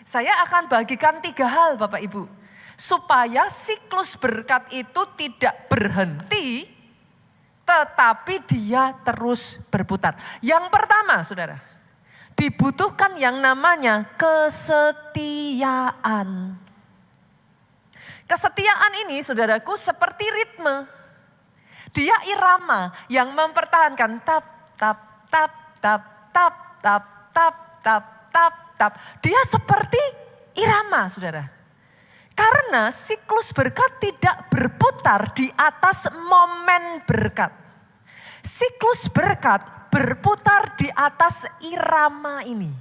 Saya akan bagikan 3 hal Bapak Ibu. Supaya siklus berkat itu tidak berhenti, tetapi dia terus berputar. Yang pertama saudara, dibutuhkan yang namanya kesetiaan. Kesetiaan ini saudaraku seperti ritme. Dia irama yang mempertahankan tap, tap, tap, tap, tap, tap, tap, tap, tap, tap. Dia seperti irama saudara. Karena siklus berkat tidak berputar di atas momen berkat. Siklus berkat berputar di atas irama ini.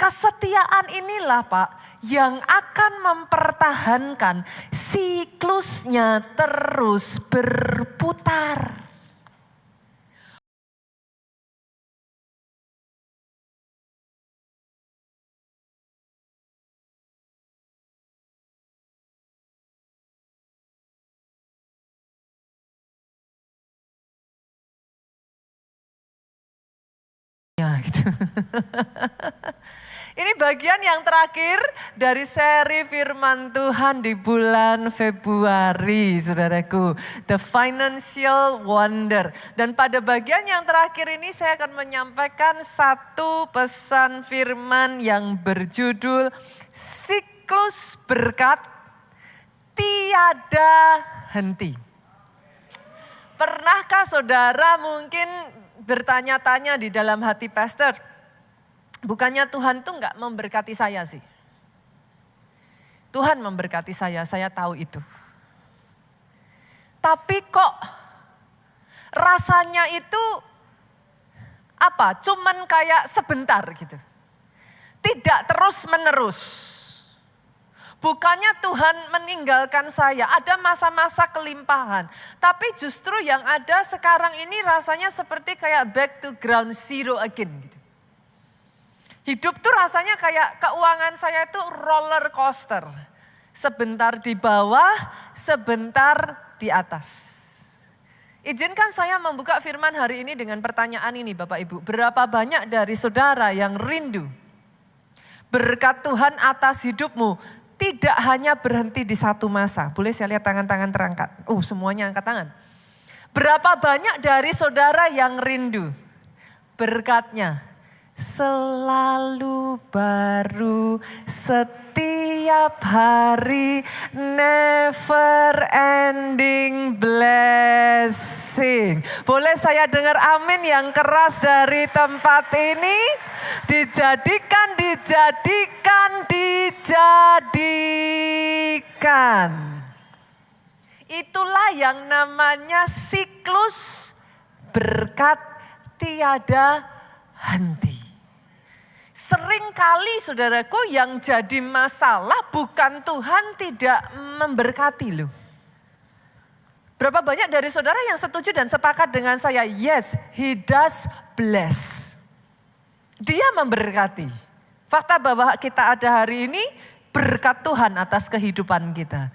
Kesetiaan inilah Pak yang akan mempertahankan siklusnya terus berputar. Ya, gitu. Ini bagian yang terakhir dari seri firman Tuhan di bulan Februari, saudaraku. The Financial Wonder. Dan pada bagian yang terakhir ini saya akan menyampaikan satu pesan firman yang berjudul Siklus Berkat Tiada Henti. Pernahkah saudara mungkin bertanya-tanya di dalam hati pastor, bukannya Tuhan tuh nggak memberkati saya sih. Tuhan memberkati saya tahu itu. Tapi kok rasanya itu cuman kayak sebentar gitu. Tidak terus menerus. Bukannya Tuhan meninggalkan saya, ada masa-masa kelimpahan. Tapi justru yang ada sekarang ini rasanya seperti kayak back to ground zero again gitu. Hidup tuh rasanya kayak keuangan saya itu roller coaster. Sebentar di bawah, sebentar di atas. Izinkan saya membuka firman hari ini dengan pertanyaan ini Bapak Ibu. Berapa banyak dari saudara yang rindu berkat Tuhan atas hidupmu tidak hanya berhenti di satu masa. Boleh saya lihat tangan-tangan terangkat? Semuanya angkat tangan. Berapa banyak dari saudara yang rindu berkatnya selalu baru setiap hari, never ending blessing. Boleh saya dengar amin yang keras dari tempat ini? Dijadikan. Itulah yang namanya siklus berkat tiada henti. Seringkali saudaraku yang jadi masalah bukan Tuhan tidak memberkati loh. Berapa banyak dari saudara yang setuju dan sepakat dengan saya? Yes, He does bless. Dia memberkati. Fakta bahwa kita ada hari ini berkat Tuhan atas kehidupan kita.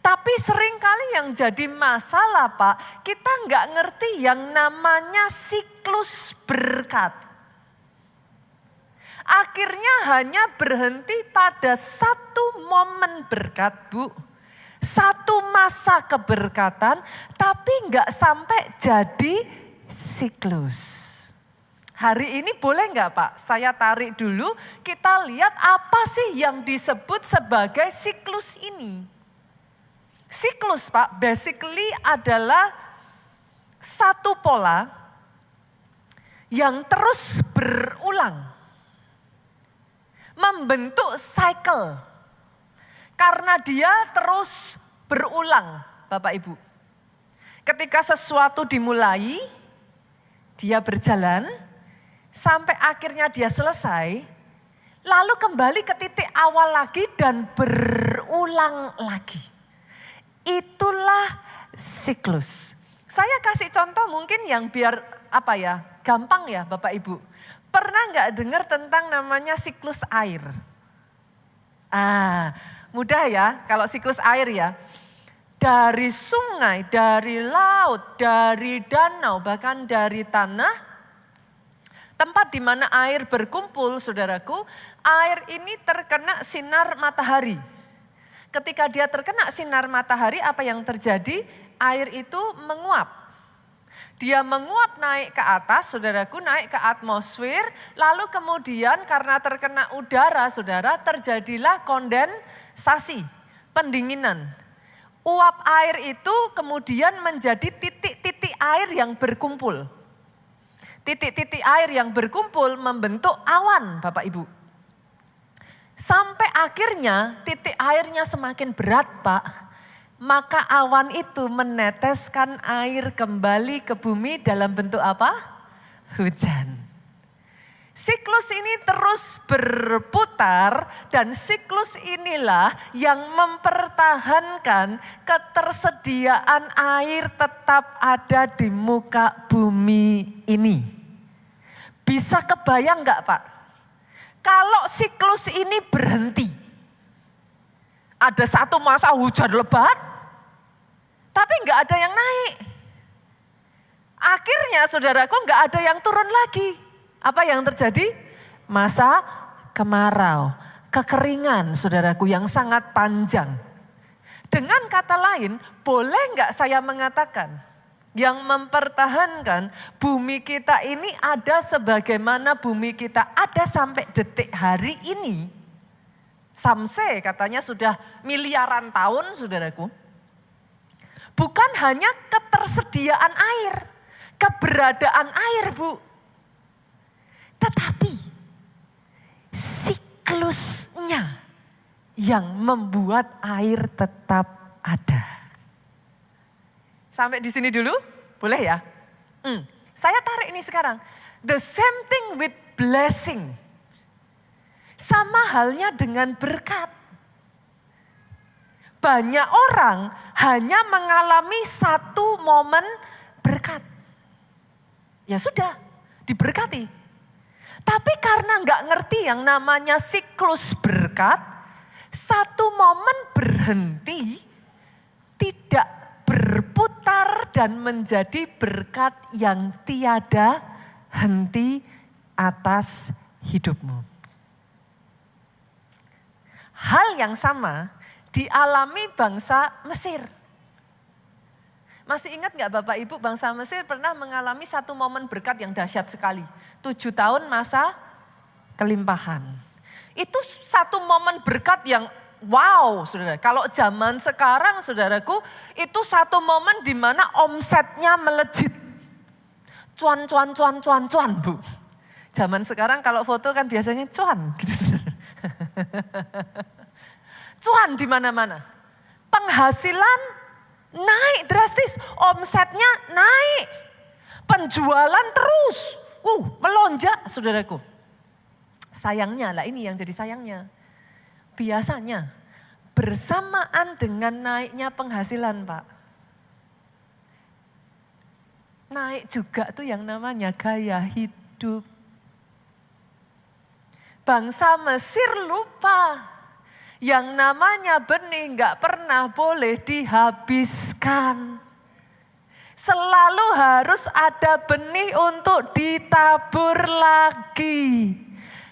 Tapi seringkali yang jadi masalah Pak, kita nggak ngerti yang namanya siklus berkat. Akhirnya hanya berhenti pada satu momen berkat Bu. Satu masa keberkatan, tapi nggak sampai jadi siklus. Hari ini boleh nggak Pak? Saya tarik dulu, kita lihat apa sih yang disebut sebagai siklus ini. Siklus Pak, basically adalah satu pola yang terus berulang. Membentuk cycle. Karena dia terus berulang Bapak Ibu. Ketika sesuatu dimulai, dia berjalan, sampai akhirnya dia selesai, lalu kembali ke titik awal lagi dan berulang lagi. Itulah siklus. Saya kasih contoh mungkin yang biar gampang ya Bapak Ibu. Pernah nggak dengar tentang namanya siklus air? Mudah ya kalau siklus air ya. Dari sungai, dari laut, dari danau, bahkan dari tanah. Tempat di mana air berkumpul, saudaraku, air ini terkena sinar matahari. Ketika dia terkena sinar matahari, apa yang terjadi? Air itu menguap. Dia menguap naik ke atas, saudaraku, naik ke atmosfer. Lalu kemudian karena terkena udara, saudara, terjadilah kondensasi, pendinginan. Uap air itu kemudian menjadi titik-titik air yang berkumpul. Titik-titik air yang berkumpul membentuk awan, Bapak Ibu. Sampai akhirnya titik airnya semakin berat, Pak. Maka awan itu meneteskan air kembali ke bumi dalam bentuk apa? Hujan. Siklus ini terus berputar dan siklus inilah yang mempertahankan ketersediaan air tetap ada di muka bumi ini. Bisa kebayang enggak, Pak? Kalau siklus ini berhenti, ada satu masa hujan lebat, tapi enggak ada yang naik. Akhirnya saudaraku enggak ada yang turun lagi. Apa yang terjadi? Masa kemarau, kekeringan saudaraku yang sangat panjang. Dengan kata lain, boleh enggak saya mengatakan yang mempertahankan bumi kita ini ada sebagaimana bumi kita ada sampai detik hari ini. Samse katanya sudah miliaran tahun saudaraku. Bukan hanya ketersediaan air, keberadaan air Bu. Tetapi siklusnya yang membuat air tetap ada. Sampai di sini dulu, boleh ya? Saya tarik ini sekarang. The same thing with blessing. Sama halnya dengan berkat. Banyak orang hanya mengalami satu momen berkat. Ya sudah, diberkati. Tapi karena nggak ngerti yang namanya siklus berkat, satu momen berhenti, tidak berputar dan menjadi berkat yang tiada henti atas hidupmu. Hal yang sama dialami bangsa Mesir. Masih ingat nggak Bapak Ibu, bangsa Mesir pernah mengalami satu momen berkat yang dahsyat sekali. 7 tahun masa kelimpahan. Itu satu momen berkat yang wow, saudara. Kalau zaman sekarang, saudaraku, itu satu momen di mana omsetnya melejit. Cuan, Bu. Zaman sekarang kalau foto kan biasanya cuan, gitu saudara. Cuan di mana-mana. Penghasilan naik drastis, omsetnya naik. Penjualan terus, melonjak saudaraku. Sayangnya lah ini yang jadi sayangnya. Biasanya bersamaan dengan naiknya penghasilan Pak. Naik juga tuh yang namanya gaya hidup. Bangsa Mesir lupa yang namanya benih gak pernah boleh dihabiskan. Selalu harus ada benih untuk ditabur lagi.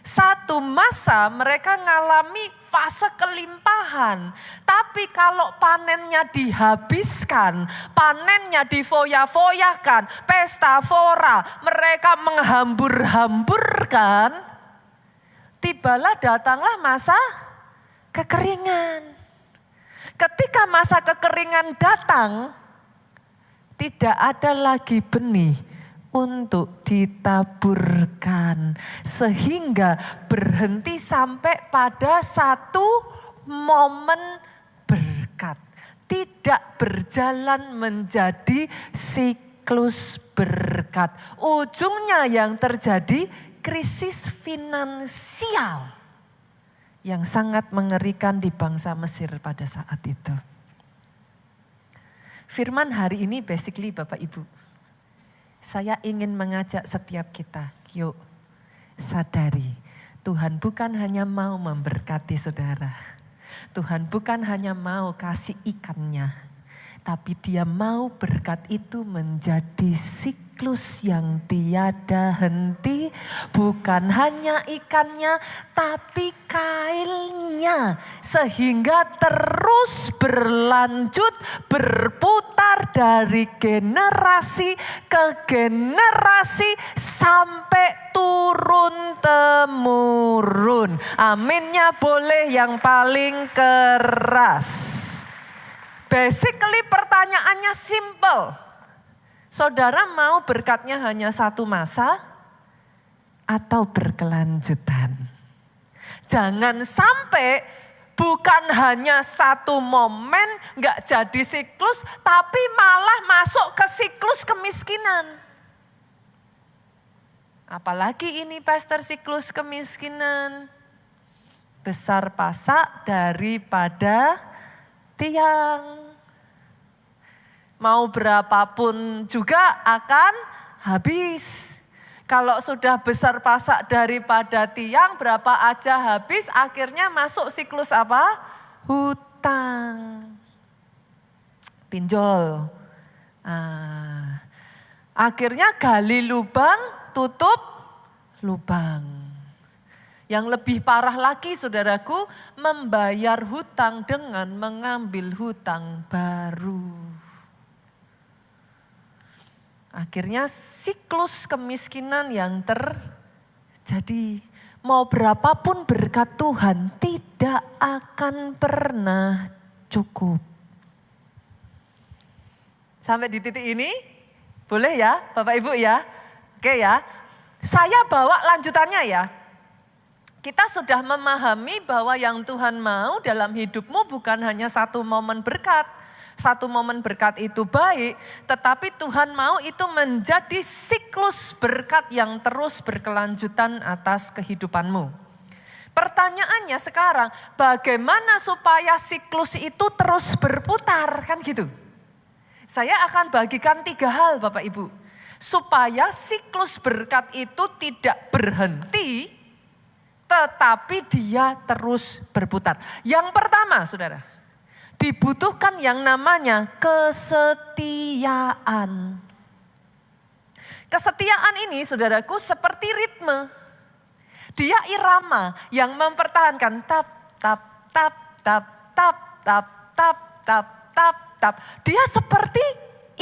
Satu masa mereka ngalami fase kelimpahan. Tapi kalau panennya dihabiskan, panennya difoya-foyakan, pesta fora, mereka menghambur-hamburkan, tibalah datanglah masa kekeringan. Ketika masa kekeringan datang, tidak ada lagi benih untuk ditaburkan. Sehingga berhenti sampai pada satu momen berkat. Tidak berjalan menjadi siklus berkat. Ujungnya yang terjadi krisis finansial yang sangat mengerikan di bangsa Mesir pada saat itu. Firman hari ini basically Bapak Ibu, saya ingin mengajak setiap kita, yuk sadari Tuhan bukan hanya mau memberkati saudara. Tuhan bukan hanya mau kasih ikannya, tapi Dia mau berkat itu menjadi siklus siklus yang tiada henti, bukan hanya ikannya tapi kailnya, sehingga terus berlanjut berputar dari generasi ke generasi sampai turun temurun. Aminnya boleh yang paling keras. Basically pertanyaannya simple. Saudara mau berkatnya hanya satu masa atau berkelanjutan? Jangan sampai bukan hanya satu momen gak jadi siklus, tapi malah masuk ke siklus kemiskinan. Apalagi ini pastor siklus kemiskinan. Besar pasak daripada tiang. Mau berapapun juga akan habis. Kalau sudah besar pasak daripada tiang, berapa aja habis, akhirnya masuk siklus apa? Hutang. Pinjol. Akhirnya gali lubang, tutup lubang. Yang lebih parah lagi saudaraku, membayar hutang dengan mengambil hutang baru. Akhirnya siklus kemiskinan yang terjadi. Mau berapapun berkat Tuhan tidak akan pernah cukup. Sampai di titik ini, boleh ya Bapak Ibu ya? Oke ya, saya bawa lanjutannya ya. Kita sudah memahami bahwa yang Tuhan mau dalam hidupmu bukan hanya satu momen berkat. Satu momen berkat itu baik, tetapi Tuhan mau itu menjadi siklus berkat yang terus berkelanjutan atas kehidupanmu. Pertanyaannya sekarang, bagaimana supaya siklus itu terus berputar, kan gitu? Saya akan bagikan 3 hal Bapak Ibu. Supaya siklus berkat itu tidak berhenti, tetapi dia terus berputar. Yang pertama saudara, dibutuhkan yang namanya kesetiaan. Kesetiaan ini saudaraku seperti ritme. Dia irama yang mempertahankan tap tap tap tap tap tap tap tap tap tap. Dia seperti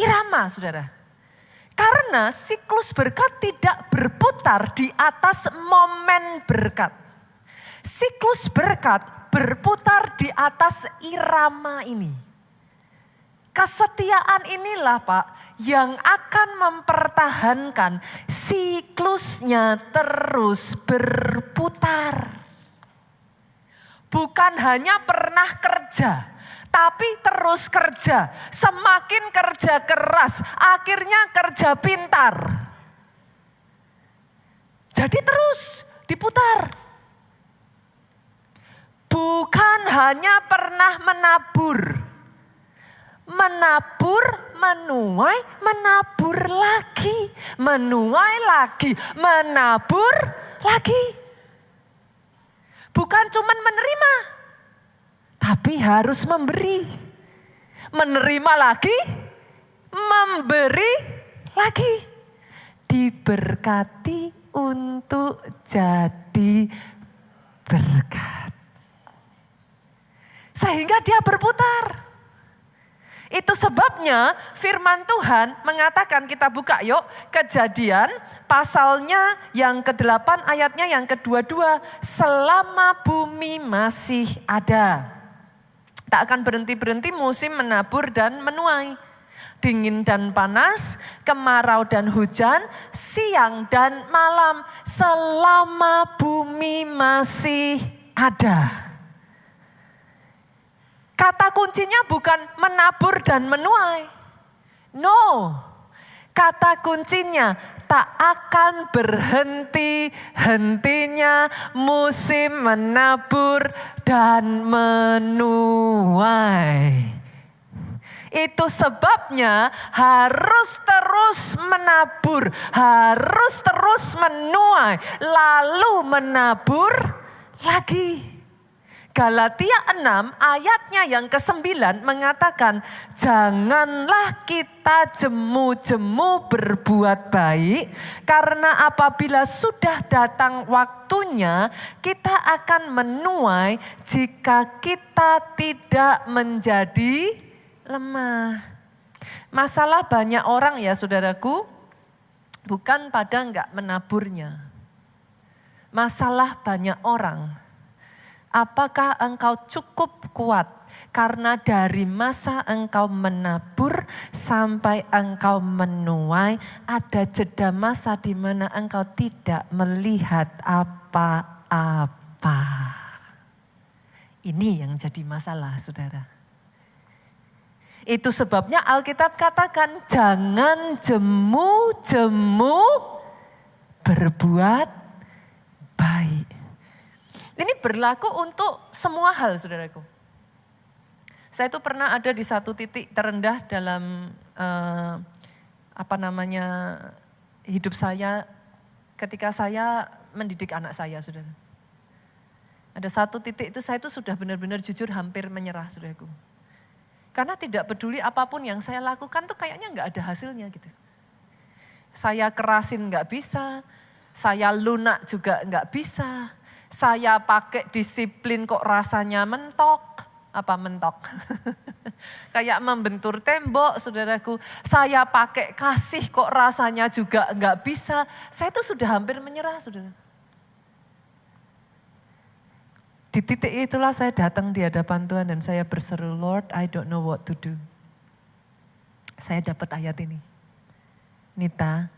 irama saudara. Karena siklus berkat tidak berputar di atas momen berkat. Siklus berkat berputar di atas irama ini. Kesetiaan inilah Pak yang akan mempertahankan siklusnya terus berputar. Bukan hanya pernah kerja, tapi terus kerja. Semakin kerja keras, akhirnya kerja pintar. Jadi terus diputar. Bukan hanya pernah menabur. Menabur, menuai, menabur lagi. Menuai lagi, menabur lagi. Bukan cuma menerima, tapi harus memberi. Menerima lagi, memberi lagi. Diberkati untuk jadi berkat. Sehingga dia berputar. Itu sebabnya firman Tuhan mengatakan, kita buka yuk Kejadian pasalnya yang ke-8 ayatnya yang ke-22. Selama bumi masih ada, tak akan berhenti-berhenti musim menabur dan menuai. Dingin dan panas, kemarau dan hujan, siang dan malam, selama bumi masih ada. Kata kuncinya bukan menabur dan menuai. No, kata kuncinya tak akan berhenti-hentinya musim menabur dan menuai. Itu sebabnya harus terus menabur, harus terus menuai, lalu menabur lagi. Galatia 6 ayatnya yang ke-9 mengatakan, janganlah kita jemu-jemu berbuat baik, karena apabila sudah datang waktunya kita akan menuai jika kita tidak menjadi lemah. Masalah banyak orang ya saudaraku, bukan pada enggak menaburnya. Masalah banyak orang, apakah engkau cukup kuat karena dari masa engkau menabur sampai engkau menuai ada jeda masa di mana engkau tidak melihat apa-apa. Ini yang jadi masalah saudara. Itu sebabnya Alkitab katakan jangan jemu-jemu berbuat baik. Ini berlaku untuk semua hal saudaraku. Saya itu pernah ada di satu titik terendah dalam hidup saya ketika saya mendidik anak saya saudara. Ada satu titik itu saya itu sudah benar-benar jujur hampir menyerah saudaraku. Karena tidak peduli apapun yang saya lakukan tuh kayaknya nggak ada hasilnya gitu. Saya kerasin nggak bisa, saya lunak juga nggak bisa. Saya pakai disiplin kok rasanya mentok. Apa mentok? Kayak membentur tembok saudaraku. Saya pakai kasih kok rasanya juga enggak bisa. Saya tuh sudah hampir menyerah saudara. Di titik itulah saya datang di hadapan Tuhan dan saya berseru, Lord, I don't know what to do. Saya dapat ayat ini. Nita,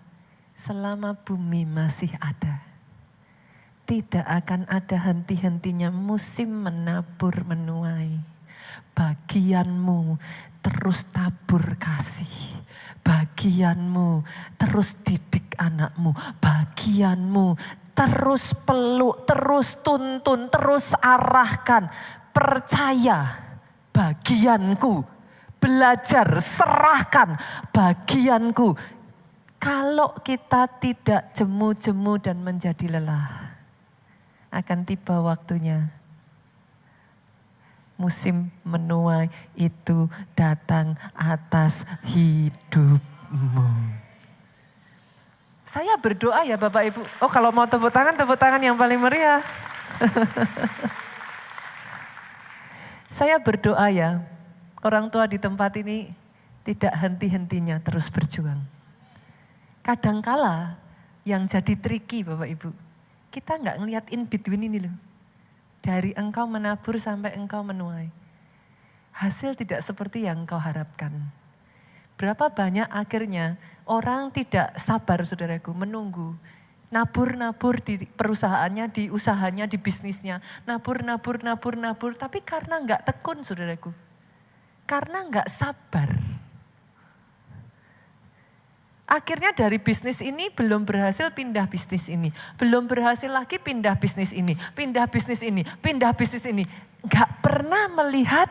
selama bumi masih ada, tidak akan ada henti-hentinya musim menabur menuai. Bagianmu terus tabur kasih. Bagianmu terus didik anakmu. Bagianmu terus peluk, terus tuntun, terus arahkan. Percaya bagianku. Belajar, serahkan bagianku. Kalau kita tidak jemu-jemu dan menjadi lelah, akan tiba waktunya musim menuai itu datang atas hidupmu. Saya berdoa ya Bapak Ibu. Oh kalau mau tepuk tangan yang paling meriah. Saya berdoa ya, orang tua di tempat ini tidak henti-hentinya terus berjuang. Kadangkala yang jadi tricky Bapak Ibu, kita nggak ngelihat in between ini loh. Dari engkau menabur sampai engkau menuai. Hasil tidak seperti yang engkau harapkan. Berapa banyak akhirnya orang tidak sabar saudaraku menunggu. Nabur di perusahaannya, di usahanya, di bisnisnya. Nabur. Tapi karena nggak tekun saudaraku. Karena nggak sabar. Akhirnya dari bisnis ini belum berhasil pindah bisnis ini. Belum berhasil lagi pindah bisnis ini. Pindah bisnis ini. Gak pernah melihat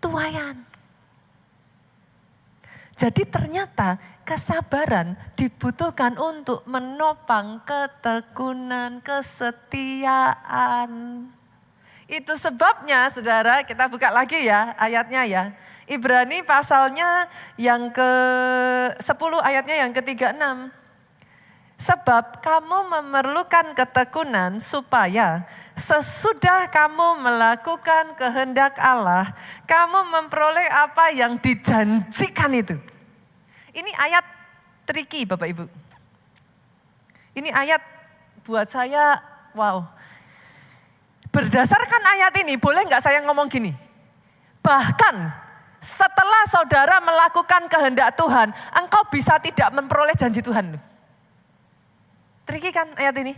tuaian. Jadi ternyata kesabaran dibutuhkan untuk menopang ketekunan, kesetiaan. Itu sebabnya saudara, kita buka lagi ya ayatnya ya. Ibrani pasalnya yang ke-10 ayatnya yang ke-36. Sebab kamu memerlukan ketekunan supaya sesudah kamu melakukan kehendak Allah, kamu memperoleh apa yang dijanjikan itu. Ini ayat tricky Bapak Ibu. Ini ayat buat saya, wow. Berdasarkan ayat ini, boleh nggak saya ngomong gini? Bahkan setelah saudara melakukan kehendak Tuhan, engkau bisa tidak memperoleh janji Tuhan. Tricky kan ayat ini?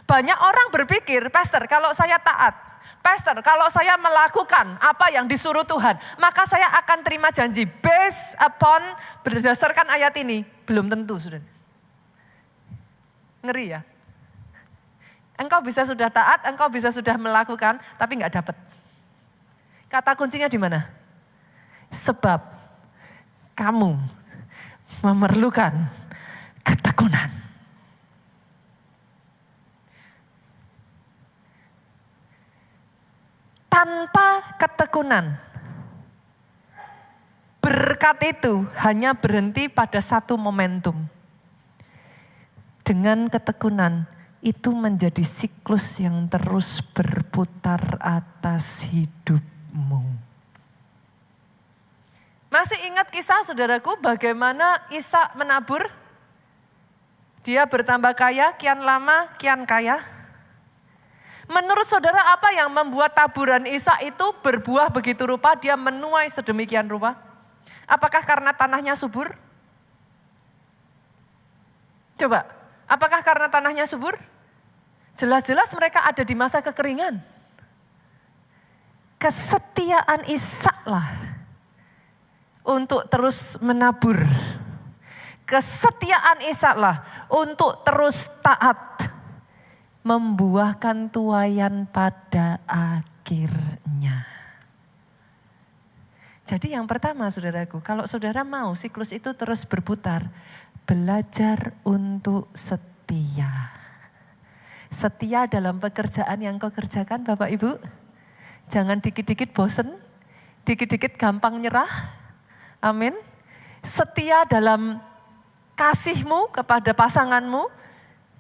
Banyak orang berpikir, Pastor kalau saya taat, Pastor kalau saya melakukan apa yang disuruh Tuhan, maka saya akan terima janji. Based upon berdasarkan ayat ini, belum tentu sudah. Ngeri ya? Engkau bisa sudah taat, engkau bisa sudah melakukan, tapi nggak dapat. Kata kuncinya di mana? Sebab kamu memerlukan ketekunan. tanpa ketekunan. Berkat itu hanya berhenti pada satu momentum. Dengan ketekunan itu menjadi siklus yang terus berputar atas hidupmu. Masih ingat kisah saudaraku bagaimana Ishak menabur? Dia bertambah kaya, kian lama kian kaya. Menurut saudara apa yang membuat taburan Ishak itu berbuah begitu rupa, dia menuai sedemikian rupa? Apakah karena tanahnya subur? Coba, apakah karena tanahnya subur? Jelas-jelas mereka ada di masa kekeringan. Kesetiaan Ishak lah untuk terus menabur. Kesetiaan Ishak lah untuk terus taat. Membuahkan tuaian pada akhirnya. Jadi yang pertama saudaraku, kalau saudara mau siklus itu terus berputar, belajar untuk setia. Setia dalam pekerjaan yang kau kerjakan Bapak Ibu. Jangan dikit-dikit bosen, dikit-dikit gampang nyerah. Amin. Setia dalam kasihmu kepada pasanganmu.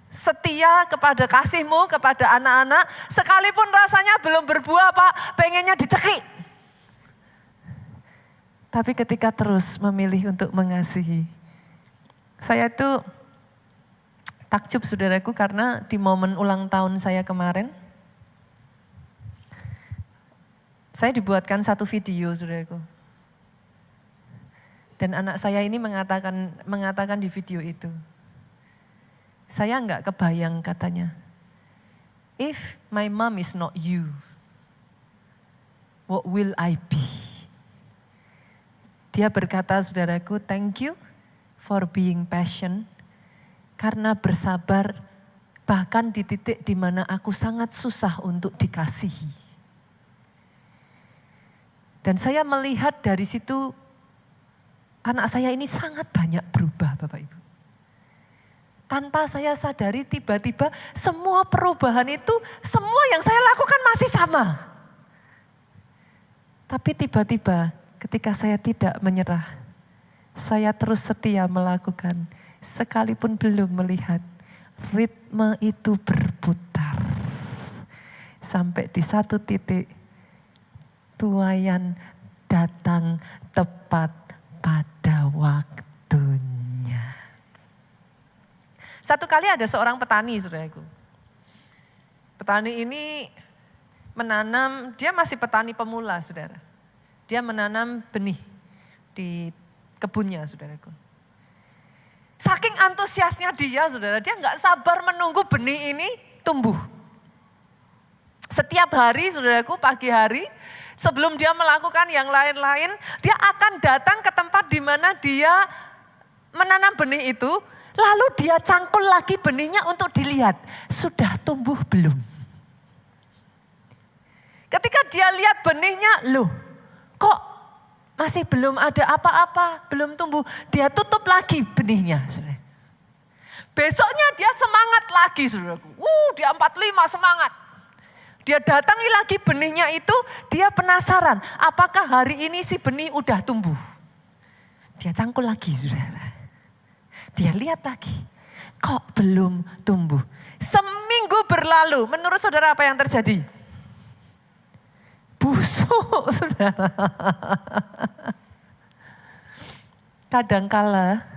Setia kepada kasihmu kepada anak-anak. Sekalipun rasanya belum berbuah Pak, pengennya dicekik. Tapi ketika terus memilih untuk mengasihi. Saya itu takjub saudaraku karena di momen ulang tahun saya kemarin. Saya dibuatkan satu video saudaraku. Dan anak saya ini mengatakan di video itu. Saya enggak kebayang katanya. If my mom is not you, what will I be? Dia berkata saudaraku, thank you for being patient. Karena bersabar bahkan di titik di mana aku sangat susah untuk dikasihi. Dan saya melihat dari situ anak saya ini sangat banyak berubah Bapak Ibu. Tanpa saya sadari tiba-tiba semua perubahan itu, semua yang saya lakukan masih sama. Tapi tiba-tiba ketika saya tidak menyerah, saya terus setia melakukan. Sekalipun belum melihat, ritme itu berputar. Sampai di satu titik, tuaian datang tepat pada waktunya. Satu kali ada seorang petani, saudaraku. Petani ini menanam, dia masih petani pemula, saudara. Dia menanam benih di kebunnya, saudaraku. Saking antusiasnya dia, saudara, dia nggak sabar menunggu benih ini tumbuh. Setiap hari, saudaraku, pagi hari, sebelum dia melakukan yang lain-lain, dia akan datang ke tempat di mana dia menanam benih itu, lalu dia cangkul lagi benihnya untuk dilihat, sudah tumbuh belum? Ketika dia lihat benihnya, loh kok masih belum ada apa-apa, belum tumbuh. Dia tutup lagi benihnya. Saudara. Besoknya dia semangat lagi, saudaraku. Dia 45 semangat. Dia datangi lagi benihnya itu, dia penasaran apakah hari ini si benih udah tumbuh. Dia cangkul lagi, saudara. Dia lihat lagi, kok belum tumbuh. Seminggu berlalu, menurut saudara apa yang terjadi? Busuk, saudara. Kadangkala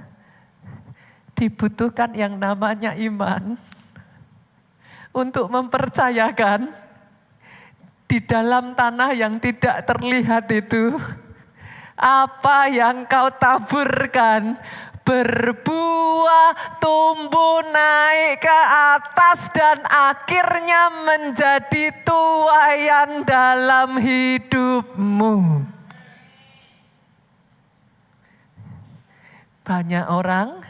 dibutuhkan yang namanya iman untuk mempercayakan di dalam tanah yang tidak terlihat itu, apa yang kau taburkan berbuah, tumbuh, naik ke atas dan akhirnya menjadi tuaian dalam hidupmu. Banyak orang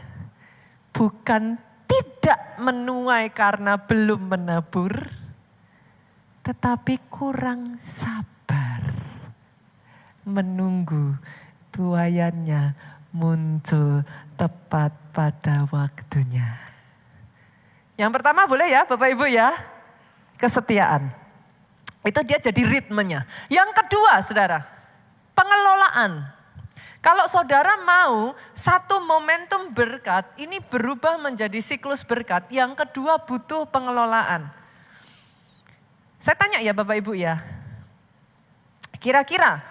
bukan tidak menuai karena belum menabur, tetapi kurang sabar menunggu tuaiannya muncul tepat pada waktunya. Yang pertama boleh ya Bapak Ibu ya, kesetiaan. Itu dia jadi ritmenya. Yang kedua saudara, pengelolaan. Kalau saudara mau satu momentum berkat ini berubah menjadi siklus berkat, yang kedua butuh pengelolaan. Saya tanya ya Bapak Ibu ya, kira-kira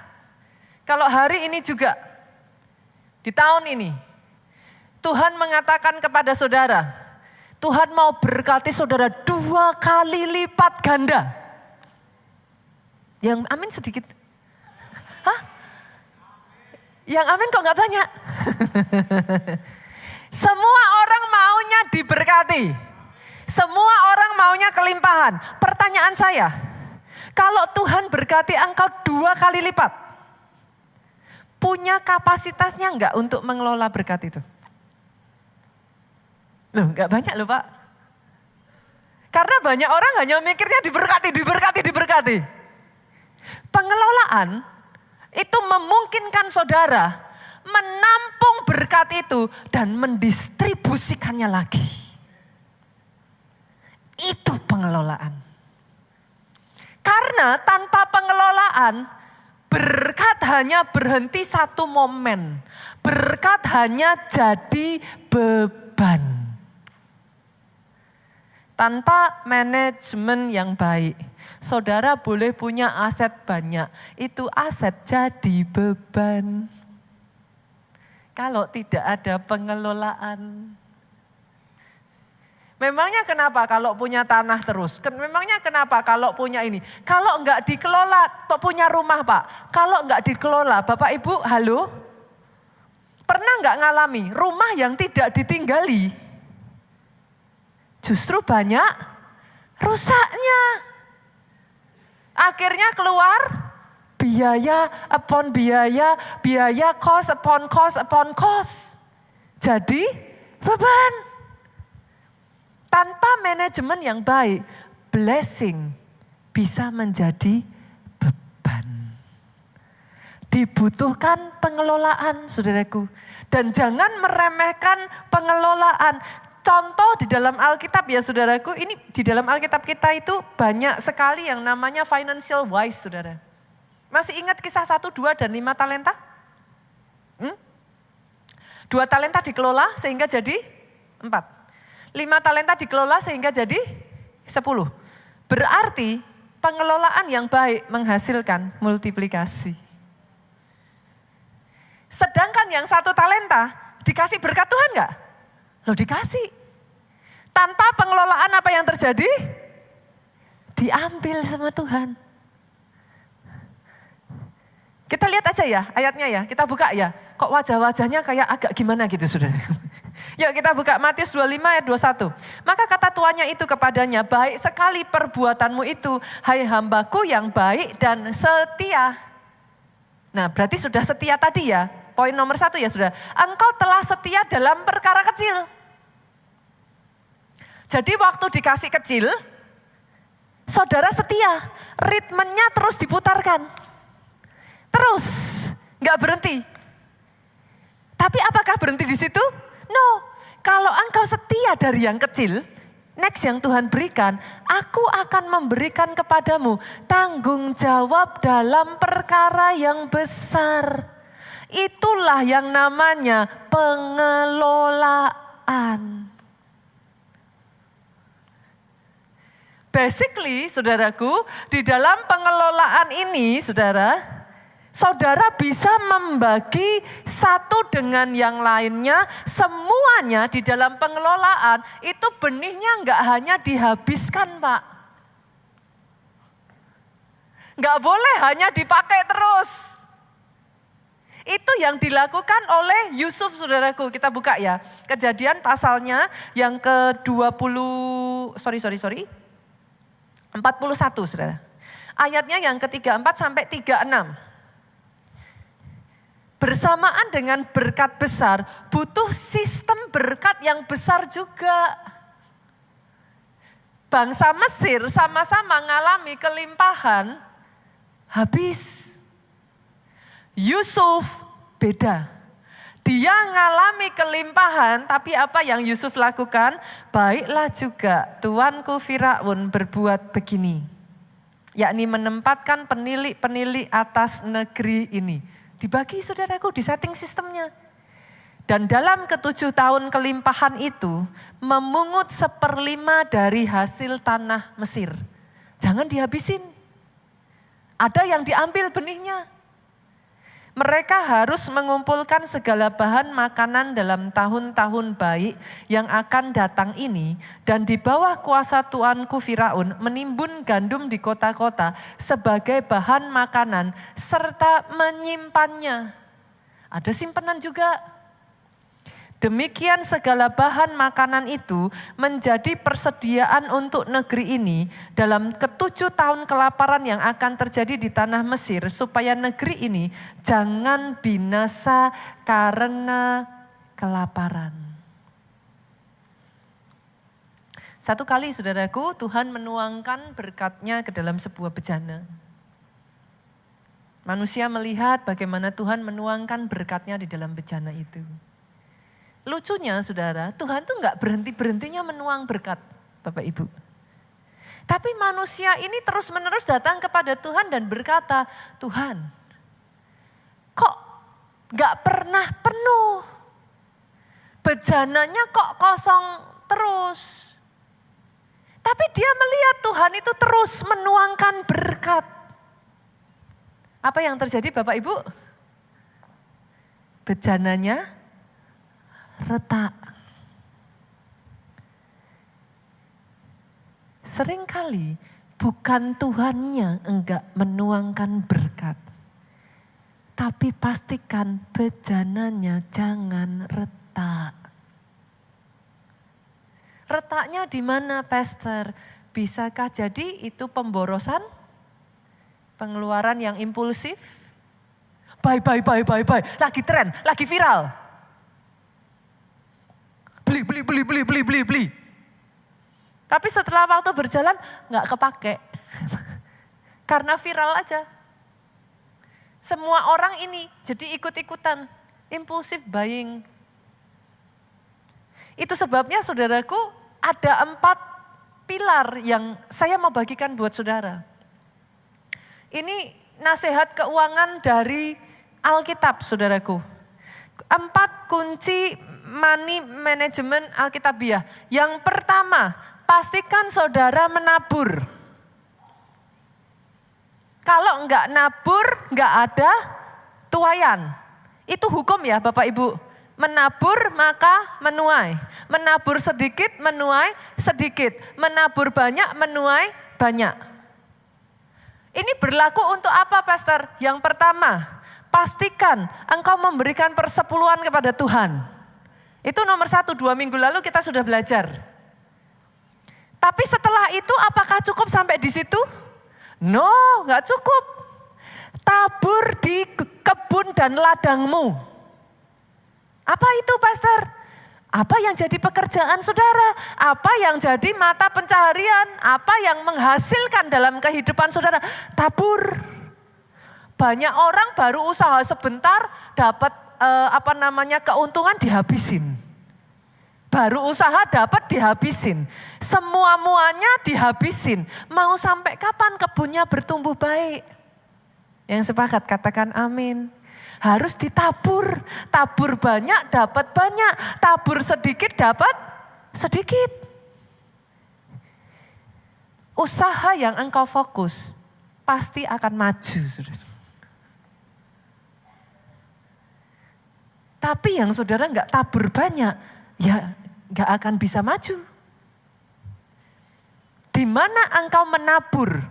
kalau hari ini juga, di tahun ini, Tuhan mengatakan kepada saudara, Tuhan mau berkati saudara 2 kali lipat ganda. Yang amin sedikit. Hah? Yang amin kok gak banyak? Semua orang maunya diberkati. Semua orang maunya kelimpahan. Pertanyaan saya, kalau Tuhan berkati engkau 2 kali lipat, punya kapasitasnya enggak untuk mengelola berkat itu? Loh, enggak banyak loh Pak. Karena banyak orang hanya mikirnya diberkati. Pengelolaan itu memungkinkan saudara menampung berkat itu dan mendistribusikannya lagi. Itu pengelolaan. Karena tanpa pengelolaan, berkat hanya berhenti satu momen. Berkat hanya jadi beban. Tanpa manajemen yang baik, saudara boleh punya aset banyak, itu aset jadi beban. Kalau tidak ada pengelolaan. Memangnya kenapa kalau punya tanah terus? Memangnya kenapa kalau punya ini? Kalau enggak dikelola, punya rumah Pak. Kalau enggak dikelola, Bapak Ibu, halo? Pernah enggak ngalami rumah yang tidak ditinggali? Justru banyak rusaknya. Akhirnya keluar biaya upon biaya, biaya cost upon cost. Jadi beban. Tanpa manajemen yang baik, blessing bisa menjadi beban. Dibutuhkan pengelolaan, saudaraku. Dan jangan meremehkan pengelolaan. Contoh di dalam Alkitab ya saudaraku, ini di dalam Alkitab kita itu banyak sekali yang namanya financial wise saudara. Masih ingat kisah 1, 2, dan 5 talenta? 2 talenta dikelola sehingga jadi 4. 5 talenta dikelola sehingga jadi 10. Berarti pengelolaan yang baik menghasilkan multiplikasi. Sedangkan yang 1 talenta dikasih berkat Tuhan enggak? Loh dikasih. Tanpa pengelolaan apa yang terjadi? Diambil sama Tuhan. Kita lihat aja ya ayatnya ya, kita buka ya. Kok wajah-wajahnya kayak agak gimana gitu saudara. Yuk kita buka Matius 25 ayat 21. Maka kata tuannya itu kepadanya, baik sekali perbuatanmu itu, hai hambaku yang baik dan setia. Nah berarti sudah setia tadi ya, poin nomor 1 ya sudah. Engkau telah setia dalam perkara kecil. Jadi waktu dikasih kecil, saudara setia, ritmenya terus diputarkan. Terus, gak berhenti. Tapi apakah berhenti di situ? No, kalau engkau setia dari yang kecil, next yang Tuhan berikan, aku akan memberikan kepadamu tanggung jawab dalam perkara yang besar. Itulah yang namanya pengelolaan. Basically, saudaraku, di dalam pengelolaan ini, saudara bisa membagi satu dengan yang lainnya, semuanya di dalam pengelolaan, itu benihnya enggak hanya dihabiskan, Pak. Enggak boleh hanya dipakai terus. Itu yang dilakukan oleh Yusuf, saudaraku. Kita buka ya, Kejadian pasalnya yang ke-41, saudara. Ayatnya yang ke-34 sampai 36. Bersamaan dengan berkat besar, butuh sistem berkat yang besar juga. Bangsa Mesir sama-sama mengalami kelimpahan, habis. Yusuf beda. Dia mengalami kelimpahan, tapi apa yang Yusuf lakukan? Baiklah juga tuanku Firaun berbuat begini. yakni menempatkan penilik-penilik atas negeri ini. Dibagi saudaraku di setting sistemnya. Dan dalam ke-7 tahun kelimpahan itu memungut 1/5 dari hasil tanah Mesir. Jangan dihabisin. Ada yang diambil benihnya. Mereka harus mengumpulkan segala bahan makanan dalam tahun-tahun baik yang akan datang ini. Dan di bawah kuasa tuanku Firaun menimbun gandum di kota-kota sebagai bahan makanan serta menyimpannya. Ada simpanan juga. Demikian segala bahan makanan itu menjadi persediaan untuk negeri ini dalam ke-7 tahun kelaparan yang akan terjadi di tanah Mesir, supaya negeri ini jangan binasa karena kelaparan. Satu kali saudaraku, Tuhan menuangkan berkat-Nya ke dalam sebuah bejana. Manusia melihat bagaimana Tuhan menuangkan berkat-Nya di dalam bejana itu. Lucunya saudara, Tuhan tuh gak berhenti-berhentinya menuang berkat, Bapak Ibu. Tapi manusia ini terus-menerus datang kepada Tuhan dan berkata, Tuhan, kok gak pernah penuh? Bejananya kok kosong terus? Tapi dia melihat Tuhan itu terus menuangkan berkat. Apa yang terjadi Bapak Ibu? Bejananya retak. Seringkali bukan Tuhannya enggak menuangkan berkat. Tapi pastikan bejananya jangan retak. Retaknya di mana, Pastor? Bisakah jadi itu pemborosan? Pengeluaran yang impulsif? Buy. Lagi tren, lagi viral. Beli. Tapi setelah waktu berjalan gak kepake. Karena viral aja. Semua orang ini jadi ikut-ikutan. Impulsive buying. Itu sebabnya saudaraku ada 4 pilar yang saya mau bagikan buat saudara. Ini nasihat keuangan dari Alkitab saudaraku. 4 kunci money management Alkitabiah. Yang pertama, pastikan saudara menabur. Kalau enggak nabur, enggak ada tuaian. Itu hukum ya Bapak Ibu. Menabur maka menuai. Menabur sedikit, menuai sedikit. Menabur banyak, menuai banyak. Ini berlaku untuk apa Pastor? Yang pertama, pastikan engkau memberikan persepuluhan kepada Tuhan. Itu nomor 1, 2 minggu lalu kita sudah belajar. Tapi setelah itu apakah cukup sampai di situ? No, gak cukup. Tabur di kebun dan ladangmu. Apa itu Pastor? Apa yang jadi pekerjaan saudara? Apa yang jadi mata pencaharian? Apa yang menghasilkan dalam kehidupan saudara? Tabur. Banyak orang baru usaha sebentar dapat keuntungan dihabisin. Baru usaha dapat dihabisin. Semua-muanya dihabisin. Mau sampai kapan kebunnya bertumbuh baik? Yang sepakat katakan amin. Harus ditabur. Tabur banyak dapat banyak. Tabur sedikit dapat sedikit. Usaha yang engkau fokus pasti akan maju. Tapi yang saudara enggak tabur banyak, ya enggak akan bisa maju. Di mana engkau menabur,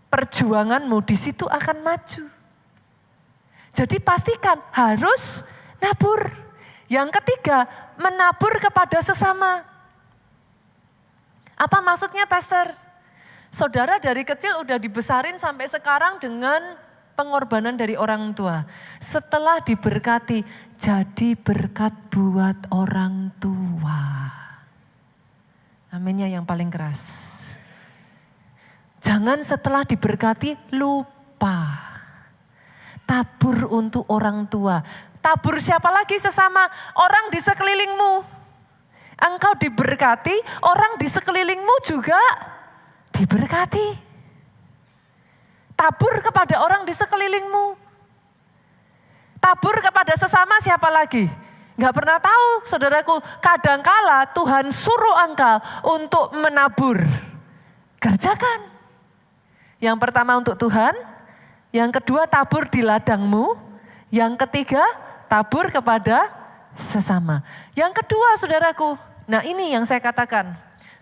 perjuanganmu di situ akan maju. Jadi pastikan harus nabur. Yang ketiga, menabur kepada sesama. Apa maksudnya Pastor? Saudara dari kecil udah dibesarin sampai sekarang dengan pengorbanan dari orang tua. Setelah diberkati, jadi berkat buat orang tua. Aminnya yang paling keras. Jangan setelah diberkati lupa. Tabur untuk orang tua. Tabur siapa lagi sesama? Orang di sekelilingmu. Engkau diberkati, orang di sekelilingmu juga diberkati. tabur kepada orang di sekelilingmu. Tabur kepada sesama siapa lagi? Gak pernah tahu saudaraku, kadangkala Tuhan suruh engkau untuk menabur. Kerjakan. Yang pertama untuk Tuhan, yang kedua tabur di ladangmu, yang ketiga tabur kepada sesama. Yang kedua saudaraku, nah ini yang saya katakan,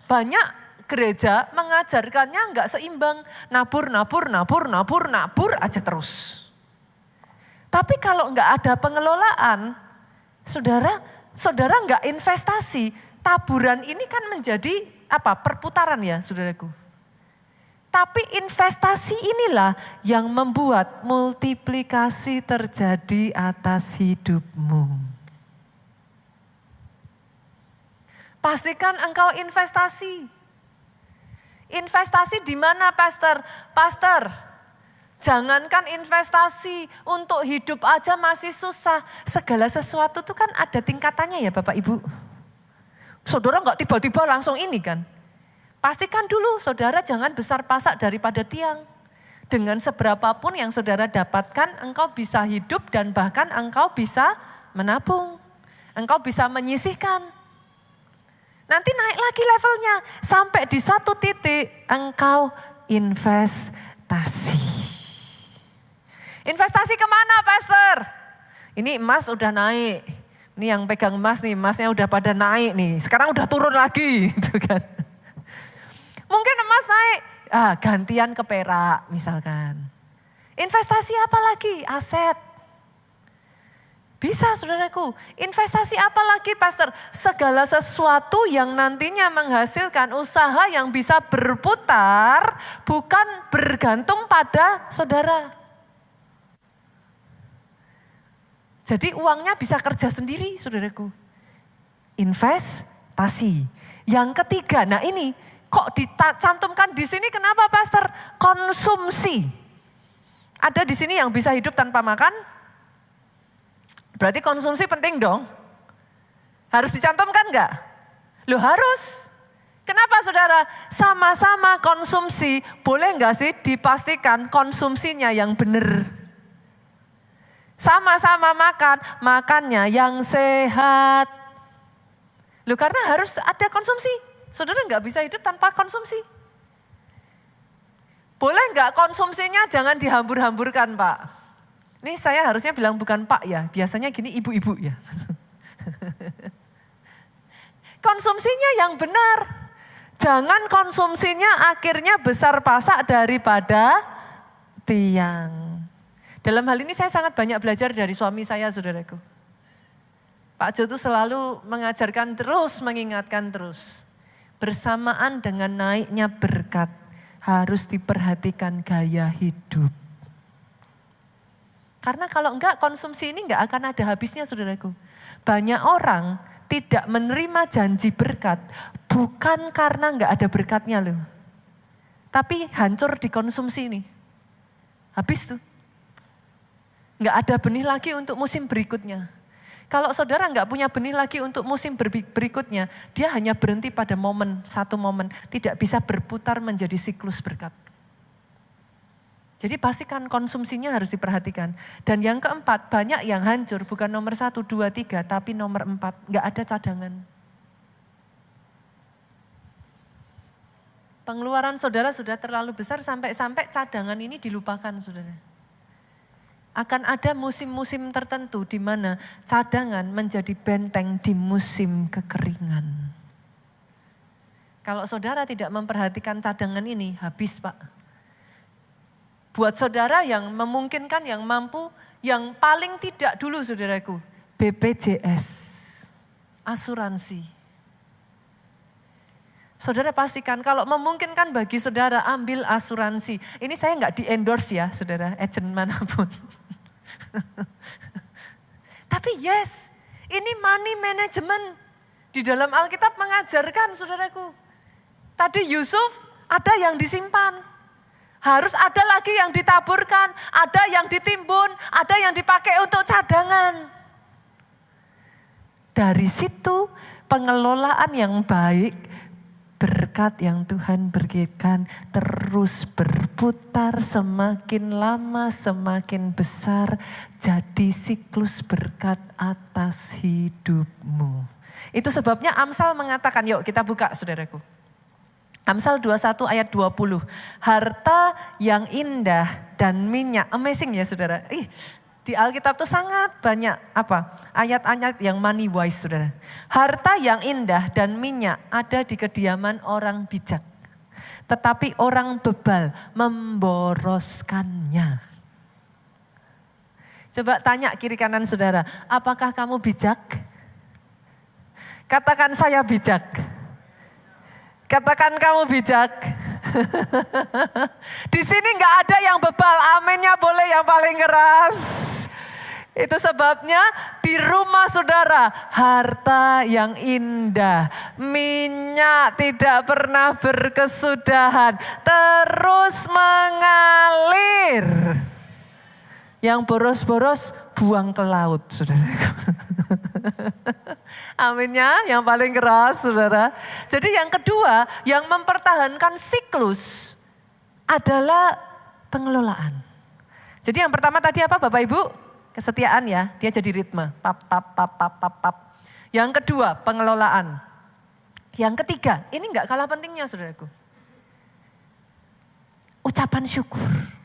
banyak gereja mengajarkannya enggak seimbang, nabur aja terus. Tapi kalau enggak ada pengelolaan, saudara enggak investasi, taburan ini kan menjadi perputaran ya saudaraku. Tapi investasi inilah yang membuat multiplikasi terjadi atas hidupmu. Pastikan engkau investasi. Investasi di mana, Pastor? Pastor, jangankan investasi, untuk hidup aja masih susah. Segala sesuatu itu kan ada tingkatannya ya Bapak Ibu. Saudara enggak tiba-tiba langsung ini kan. Pastikan dulu saudara jangan besar pasak daripada tiang. Dengan seberapapun yang saudara dapatkan, engkau bisa hidup dan bahkan engkau bisa menabung. Engkau bisa menyisihkan. Nanti naik lagi levelnya. Sampai di satu titik engkau investasi. Investasi kemana Pastor? Ini emas udah naik. Ini yang pegang emas nih, emasnya udah pada naik nih. Sekarang udah turun lagi gitu kan. Mungkin emas naik, gantian ke perak misalkan. Investasi apa lagi? Aset. Bisa saudaraku, investasi apa lagi Pastor? Segala sesuatu yang nantinya menghasilkan usaha yang bisa berputar, bukan bergantung pada saudara. Jadi uangnya bisa kerja sendiri saudaraku. Investasi. Yang ketiga, nah ini kok dicantumkan di sini kenapa Pastor? Konsumsi. Ada di sini yang bisa hidup tanpa makan? Berarti konsumsi penting dong. Harus dicantumkan enggak? Loh harus. Kenapa saudara? Sama-sama konsumsi, boleh enggak sih dipastikan konsumsinya yang benar? Sama-sama makan, makannya yang sehat. Loh karena harus ada konsumsi. Saudara enggak bisa hidup tanpa konsumsi. Boleh enggak konsumsinya jangan dihambur-hamburkan Pak? Ini saya harusnya bilang bukan Pak ya, biasanya gini ibu-ibu ya. Konsumsinya yang benar. Jangan konsumsinya akhirnya besar pasak daripada tiang. Dalam hal ini saya sangat banyak belajar dari suami saya saudaraku. Pak Jo itu selalu mengajarkan terus, mengingatkan terus. Bersamaan dengan naiknya berkat harus diperhatikan gaya hidup. Karena kalau enggak konsumsi ini enggak akan ada habisnya saudaraku. Banyak orang tidak menerima janji berkat bukan karena enggak ada berkatnya loh. Tapi hancur dikonsumsi ini. Habis tuh. Enggak ada benih lagi untuk musim berikutnya. Kalau saudara enggak punya benih lagi untuk musim berikutnya, dia hanya berhenti pada satu momen. Tidak bisa berputar menjadi siklus berkat. Jadi pastikan konsumsinya harus diperhatikan. Dan yang keempat, banyak yang hancur bukan nomor 1, 2, 3, tapi nomor 4. Enggak ada cadangan. Pengeluaran saudara sudah terlalu besar sampai cadangan ini dilupakan saudara. Akan ada musim-musim tertentu di mana cadangan menjadi benteng di musim kekeringan. Kalau saudara tidak memperhatikan cadangan ini, habis Pak. Buat saudara yang memungkinkan, yang mampu, yang paling tidak dulu saudaraku, BPJS, asuransi. Saudara pastikan kalau memungkinkan bagi saudara ambil asuransi. Ini saya enggak di-endorse ya saudara, agent manapun. Tapi yes, ini money management. Di dalam Alkitab mengajarkan saudaraku. Tadi Yusuf ada yang disimpan. Harus ada lagi yang ditaburkan, ada yang ditimbun, ada yang dipakai untuk cadangan. Dari situ pengelolaan yang baik, berkat yang Tuhan berikan terus berputar, semakin lama semakin besar, jadi siklus berkat atas hidupmu. Itu sebabnya Amsal mengatakan, yuk kita buka saudaraku. Amsal 21 ayat 20, harta yang indah dan minyak, amazing ya saudara. Di Alkitab tuh sangat banyak ayat-ayat yang money wise saudara. Harta yang indah dan minyak ada di kediaman orang bijak. Tetapi orang bebal memboroskannya. Coba tanya kiri kanan saudara, apakah kamu bijak? Katakan saya bijak. Katakan kamu bijak. Di sini nggak ada yang bebal, aminnya boleh yang paling keras. Itu sebabnya di rumah saudara harta yang indah, minyak tidak pernah berkesudahan, terus mengalir. Yang boros-boros buang ke laut, saudara. Aminnya yang paling keras, saudara. Jadi yang kedua, yang mempertahankan siklus adalah pengelolaan. Jadi yang pertama tadi apa Bapak Ibu? Kesetiaan ya, dia jadi ritme. Pap, pap, pap, pap, pap, pap. Yang kedua, pengelolaan. Yang ketiga, ini enggak kalah pentingnya saudaraku. Ucapan syukur.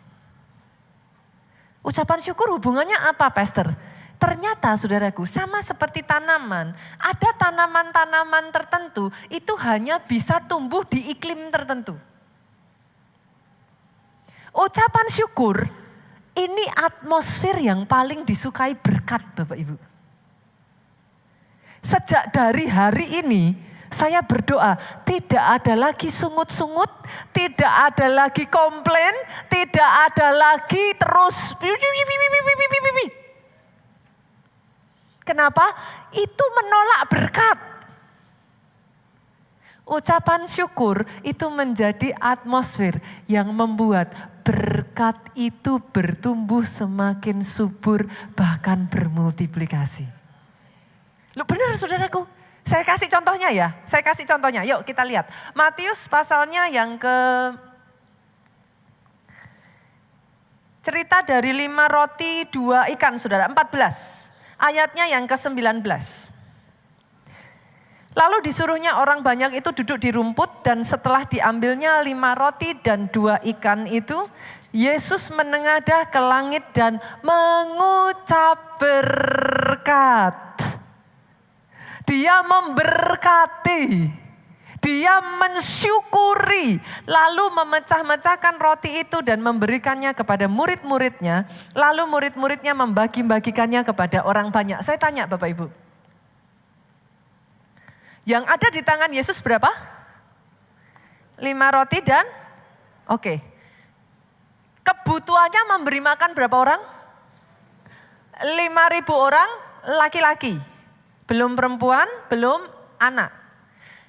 Ucapan syukur hubungannya apa Pastor? Ternyata saudaraku sama seperti tanaman, ada tanaman-tanaman tertentu itu hanya bisa tumbuh di iklim tertentu. Ucapan syukur ini atmosfer yang paling disukai berkat Bapak Ibu. Sejak dari hari ini saya berdoa tidak ada lagi sungut-sungut, tidak ada lagi komplain, tidak ada lagi terus. Kenapa? Itu menolak berkat. Ucapan syukur itu menjadi atmosfer yang membuat berkat itu bertumbuh semakin subur bahkan bermultiplikasi. Loh benar saudaraku. Saya kasih contohnya ya, Yuk kita lihat. Matius pasalnya yang cerita dari 5 roti 2 ikan saudara, 14. Ayatnya yang ke-19. Lalu disuruhnya orang banyak itu duduk di rumput dan setelah diambilnya 5 roti dan 2 ikan itu, Yesus menengadah ke langit dan mengucap berkat. Dia memberkati, dia mensyukuri, lalu memecah-mecahkan roti itu dan memberikannya kepada murid-muridnya, lalu murid-muridnya membagi-bagikannya kepada orang banyak. Saya tanya Bapak Ibu, yang ada di tangan Yesus berapa? 5 roti dan, oke. Kebutuhannya memberi makan berapa orang? 5.000 orang laki-laki. Belum perempuan, belum anak.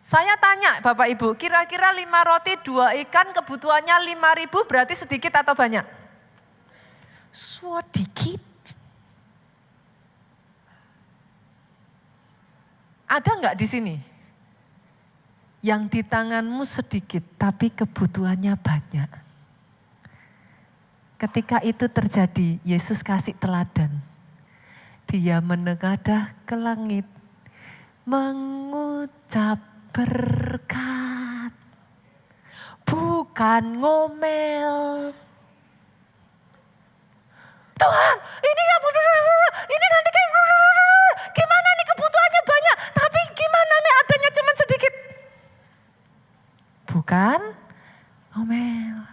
Saya tanya Bapak Ibu, kira-kira 5 roti 2 ikan kebutuhannya 5.000 berarti sedikit atau banyak? Sedikit. Ada enggak di sini? Yang di tanganmu sedikit tapi kebutuhannya banyak. Ketika itu terjadi, Yesus kasih teladan. Dia menengadah ke langit, mengucap berkat, bukan ngomel. Tuhan, ini nanti kayak gimana nih kebutuhannya banyak, tapi gimana nih adanya cuma sedikit. Bukan ngomel.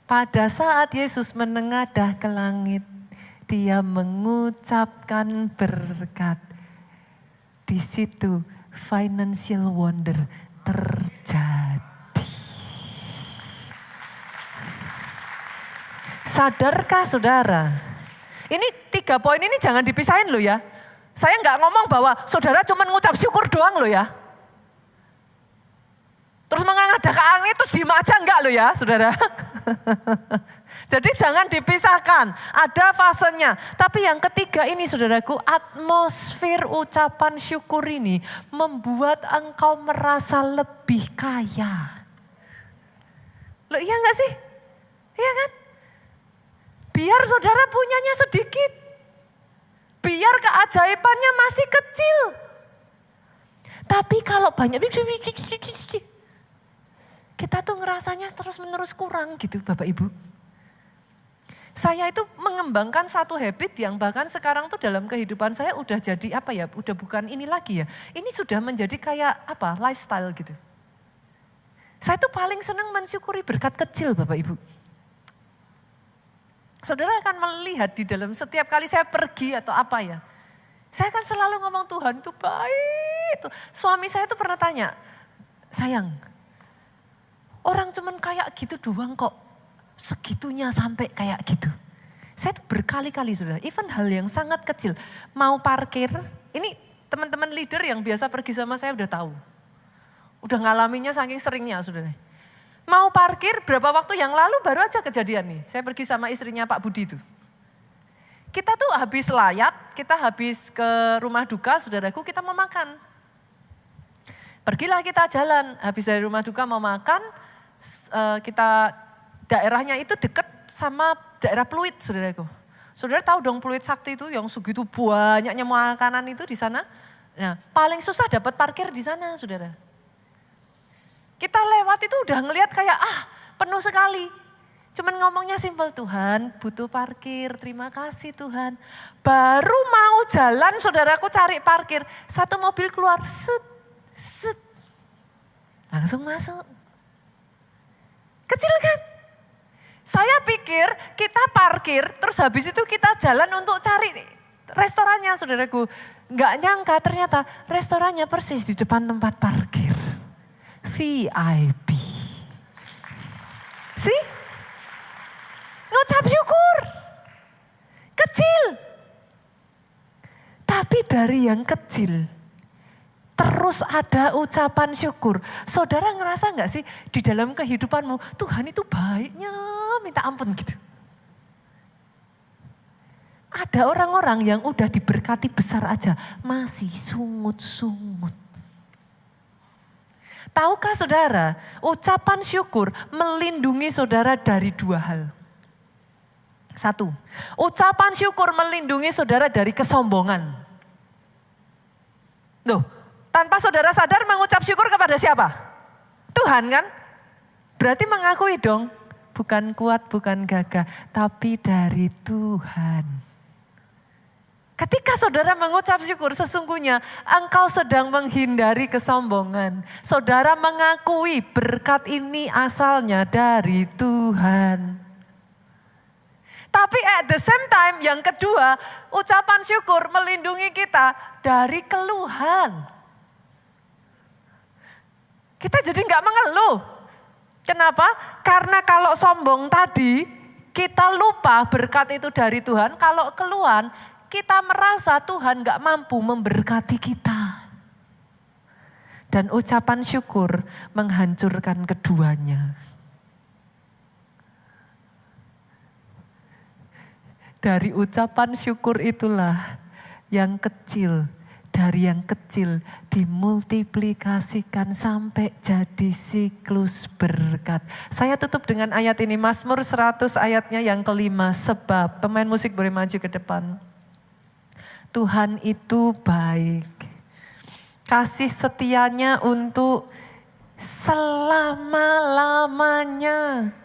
Pada saat Yesus menengadah ke langit, dia mengucapkan berkat. Di situ financial wonder terjadi. Sadarkah saudara? Ini 3 poin ini jangan dipisahin loh ya. Saya nggak ngomong bahwa saudara cuma ngucap syukur doang loh ya. Terus mengadah ke angin terus diem aja enggak loh ya saudara. Jadi jangan dipisahkan, ada fasenya. Tapi yang ketiga ini saudaraku, atmosfer ucapan syukur ini membuat engkau merasa lebih kaya. Loh iya enggak sih? Iya kan? Biar saudara punyanya sedikit. Biar keajaibannya masih kecil. Tapi kalau banyak, kita tuh ngerasanya terus-menerus kurang gitu Bapak Ibu. Saya itu mengembangkan satu habit yang bahkan sekarang tuh dalam kehidupan saya udah jadi apa ya, udah bukan ini lagi ya. Ini sudah menjadi kayak apa, lifestyle gitu. Saya tuh paling senang mensyukuri berkat kecil Bapak Ibu. Saudara akan melihat di dalam setiap kali saya pergi atau apa ya. Saya kan selalu ngomong Tuhan tuh baik. Suami saya tuh pernah tanya, sayang orang cuman kayak gitu doang kok. Segitunya sampai kayak gitu. Saya tuh berkali-kali saudara, even hal yang sangat kecil. Mau parkir, ini teman-teman leader yang biasa pergi sama saya udah tahu. Udah ngalaminya saking seringnya saudara. Mau parkir berapa waktu yang lalu baru aja kejadian nih. Saya pergi sama istrinya Pak Budi itu. Kita tuh habis layat, kita habis ke rumah duka saudaraku, kita mau makan. Pergilah kita jalan, habis dari rumah duka mau makan, kita daerahnya itu deket sama daerah Pluit, saudaraku. Saudara tahu dong Pluit Sakti itu yang segitu banyaknya makanan itu di sana. Nah, paling susah dapat parkir di sana, saudara. Kita lewat itu udah ngelihat kayak penuh sekali. Cuman ngomongnya simpel, Tuhan butuh parkir, terima kasih Tuhan. Baru mau jalan saudaraku cari parkir, satu mobil keluar, set, langsung masuk. Kecil kan? Saya pikir kita parkir, terus habis itu kita jalan untuk cari restorannya saudaraku. Nggak nyangka ternyata restorannya persis di depan tempat parkir. VIP. Sih? Ngucap syukur. Kecil. Tapi dari yang kecil, terus ada ucapan syukur. Saudara ngerasa nggak sih di dalam kehidupanmu, Tuhan itu baiknya minta ampun gitu. Ada orang-orang yang udah diberkati besar aja, masih sungut-sungut. Tahukah saudara, ucapan syukur melindungi saudara dari dua hal. Satu, ucapan syukur melindungi saudara dari kesombongan. Loh, tanpa saudara sadar mengucap syukur kepada siapa? Tuhan kan? Berarti mengakui dong, bukan kuat, bukan gagah, tapi dari Tuhan. Ketika saudara mengucap syukur, sesungguhnya engkau sedang menghindari kesombongan. Saudara mengakui berkat ini asalnya dari Tuhan. Tapi at the same time, yang kedua, ucapan syukur melindungi kita dari keluhan. Kita jadi nggak mengeluh. Kenapa? Karena kalau sombong tadi, kita lupa berkat itu dari Tuhan. Kalau keluhan, kita merasa Tuhan nggak mampu memberkati kita. Dan ucapan syukur menghancurkan keduanya. Dari ucapan syukur itulah yang kecil, dari yang kecil dimultiplikasikan sampai jadi siklus berkat. Saya tutup dengan ayat ini, Mazmur 100 ayatnya yang kelima. Sebab, pemain musik boleh maju ke depan. Tuhan itu baik. Kasih setianya untuk selama-lamanya.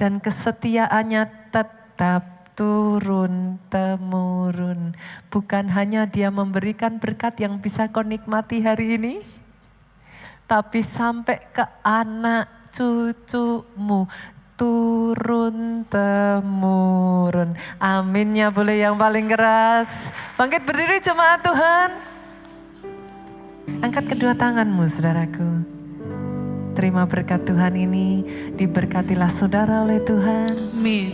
Dan kesetiaannya tetap turun-temurun. Bukan hanya dia memberikan berkat yang bisa kau nikmati hari ini. Tapi sampai ke anak cucumu. Turun-temurun. Aminnya boleh yang paling keras. Bangkit berdiri jemaat Tuhan. Angkat kedua tanganmu saudaraku. Terima berkat Tuhan ini. Diberkatilah saudara oleh Tuhan. Amin.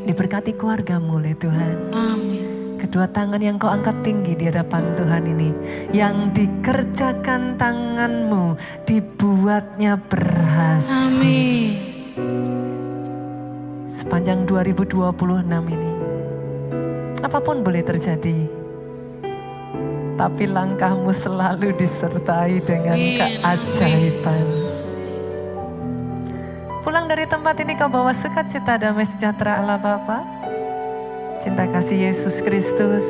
Diberkati keluargamu oleh Tuhan. Amin. Kedua tangan yang kau angkat tinggi di hadapan Tuhan ini. Yang dikerjakan tanganmu dibuatnya berhasil. Amin. sepanjang 2026 ini. Apapun boleh terjadi, tapi langkahmu selalu disertai dengan keajaiban. Pulang dari tempat ini kau bawa sukacita, damai sejahtera Allah Bapa, cinta kasih Yesus Kristus,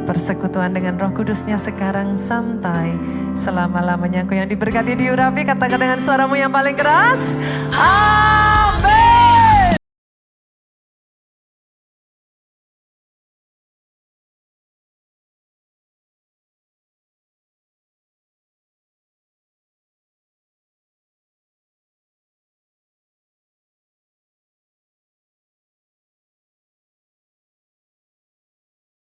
persekutuan dengan Roh Kudusnya sekarang sampai selama-lamanya. Kau yang diberkati diurapi, katakan dengan suaramu yang paling keras, Amin.